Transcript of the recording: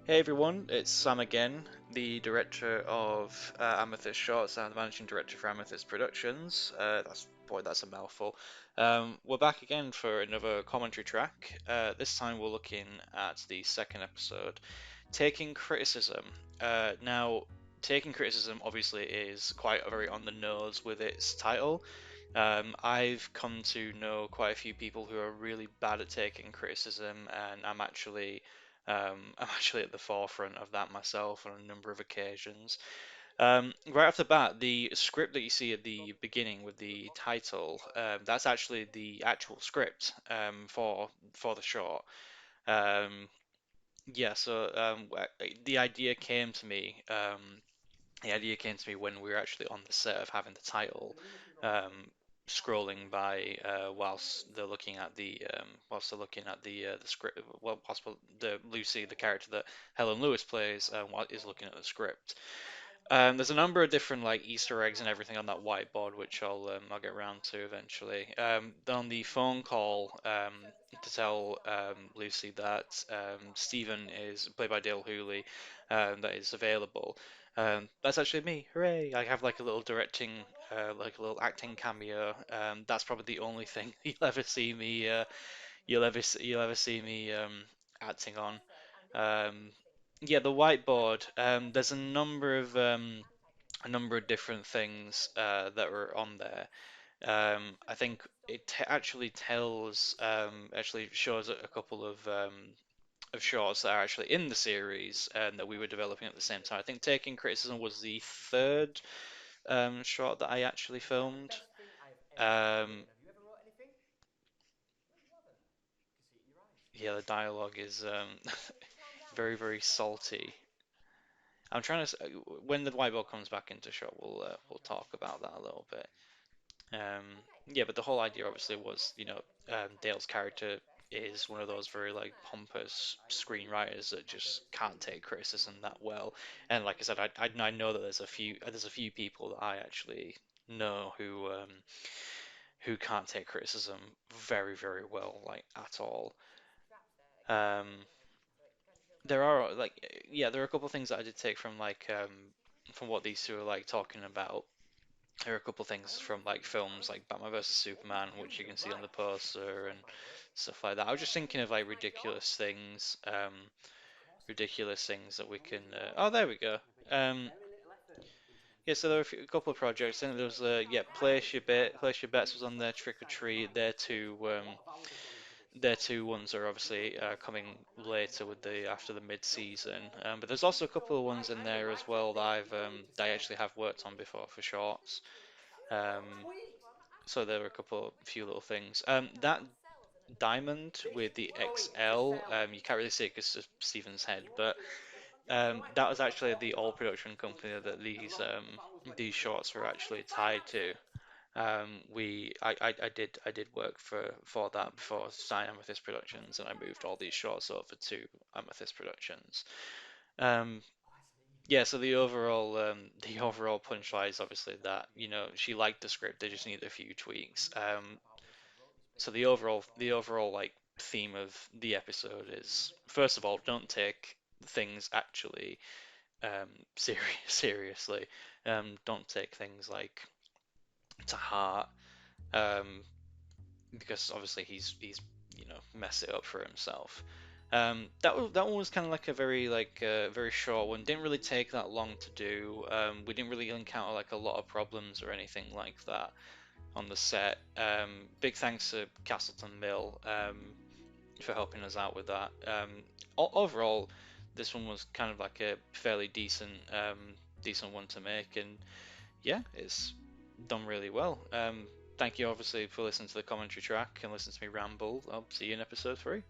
Hey everyone, it's Sam again, the director of Amethyst Shorts and the managing director for Amethyst Productions. That's a mouthful. We're back again for another commentary track. This time we're looking at the second episode, Taking Criticism. Now, Taking Criticism obviously is quite very on the nose with its title. I've come to know quite a few people who are really bad at taking criticism, and I'm actually at the forefront of that myself on a number of occasions. Right off the bat, the script that you see at the beginning with the title, that's actually the actual script for the short. Um, yeah, so the idea came to me. The idea came to me when we were actually on the set of having the title, um, scrolling by whilst they're looking at the script. Well, possible the Lucy, the character that Helen Lewis plays, what is looking at the script. There's a number of different like Easter eggs and everything on that whiteboard, which I'll get around to eventually. On the phone call to tell Lucy that Stephen is played by Dale Hooley, that is available. That's actually me. Hooray! I have like a little directing, like a little acting cameo. That's probably the only thing you'll ever see me acting on. Um, yeah, the whiteboard. There's a number of different things that were on there. I think it actually actually shows a couple of shorts that are actually in the series and that we were developing at the same time. I think Taking Criticism was the third short that I actually filmed. Um, yeah, the dialogue is very, very salty. I'm trying to when the whiteboard comes back into shot, we'll talk about that a little bit. Um, yeah, but the whole idea obviously was, Dale's character is one of those very like pompous screenwriters that just can't take criticism that well. And like I said, I know that there's a few people that I actually know who can't take criticism very, very well, like at all. Um, there are like yeah, there are a couple of things that I did take from what these two are like talking about. There are a couple of things from like films like Batman vs Superman, which you can see on the poster and stuff like that. I was just thinking of like ridiculous things that we can. Oh, there we go. Um, yeah, so there were a couple of projects, and there was yeah, Place Your Bets was on there, Trick or Treat. Their two ones are obviously coming later with the after the mid-season. But there's also a couple of ones in there as well that I actually have worked on before for shorts. Um, so there were few little things. That diamond with the XL, you can't really see it because it's Steven's head, but that was actually the all production company that these shorts were actually tied to. I did work for that before starting Amethyst Productions, and I moved all these shorts over to Amethyst Productions. Um, yeah, so the overall punchline is obviously that she liked the script, they just needed a few tweaks. So the overall like theme of the episode is first of all, don't take things actually seriously. Don't take things like to heart. Um, because obviously he's messed it up for himself. That one was kind of like a very short one. Didn't really take that long to do. We didn't really encounter like a lot of problems or anything like that on the set. Big thanks to Castleton Mill for helping us out with that. Overall, this one was kind of like a fairly decent one to make, and yeah, it's done really well. Thank you obviously for listening to the commentary track and listening to me ramble. I'll see you in episode 3.